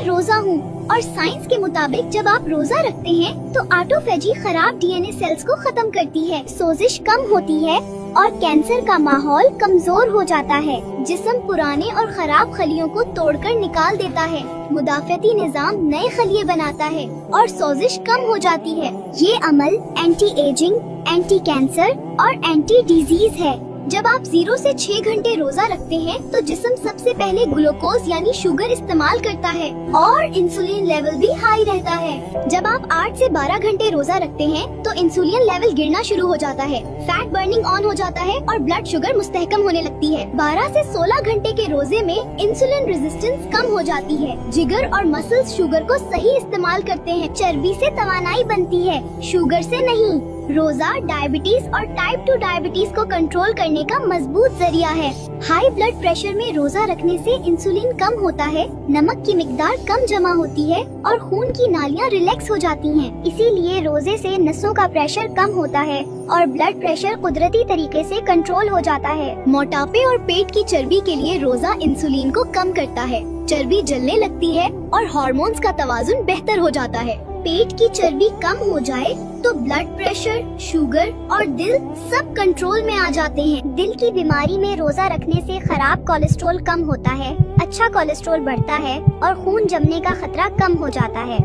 रोजा हूँ। और साइंस के मुताबिक जब आप रोजा रखते हैं तो ऑटोफेजी खराब डीएनए सेल्स को खत्म करती है, सोजिश कम होती है और कैंसर का माहौल कमजोर हो जाता है। जिस्म पुराने और खराब खलियों को तोड़कर निकाल देता है, मुदाफ़ती निज़ाम नए खलिए बनाता है और सोजिश कम हो जाती है। ये अमल एंटी एजिंग, एंटी कैंसर और एंटी डिजीज है। जब आप 0 से 6 घंटे रोजा रखते हैं तो जिस्म सबसे पहले ग्लूकोज यानी शुगर इस्तेमाल करता है और इंसुलिन लेवल भी हाई रहता है। जब आप 8 से 12 घंटे रोजा रखते हैं तो इंसुलिन लेवल गिरना शुरू हो जाता है, फैट बर्निंग ऑन हो जाता है और ब्लड शुगर मुस्तहकम होने लगती है। 12 से 16 घंटे के रोजे में इंसुलिन रेजिस्टेंस कम हो जाती है, जिगर और मसल्स शुगर को सही इस्तेमाल करते हैं, चर्बी से तवानाई बनती है, शुगर से नहीं। रोजा डायबिटीज और टाइप 2 डायबिटीज को कंट्रोल करने का मजबूत जरिया है। हाई ब्लड प्रेशर में रोजा रखने से इंसुलिन कम होता है, नमक की मिकदार कम जमा होती है और खून की नालियां रिलैक्स हो जाती हैं। इसीलिए रोजे से नसों का प्रेशर कम होता है और ब्लड प्रेशर कुदरती तरीके से कंट्रोल हो जाता है। मोटापे और पेट की चर्बी के लिए रोजा इंसुलिन को कम करता है, चर्बी जलने लगती है और हार्मोन्स का तवाजुन बेहतर हो जाता है। पेट की चर्बी कम हो जाए तो ब्लड प्रेशर, शुगर और दिल सब कंट्रोल में आ जाते हैं। दिल की बीमारी में रोजा रखने से खराब कोलेस्ट्रॉल कम होता है, अच्छा कोलेस्ट्रॉल बढ़ता है और खून जमने का खतरा कम हो जाता है।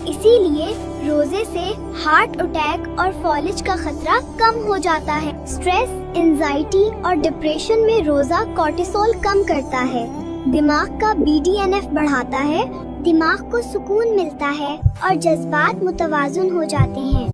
इसीलिए रोजे से हार्ट अटैक और फॉलिज का खतरा कम हो जाता है। स्ट्रेस, एंजाइटी और डिप्रेशन में रोजा कोर्टिसोल कम करता है, दिमाग का BDNF बढ़ाता है, दिमाग को सुकून मिलता है और जज्बात मुतवाजुन हो जाते हैं।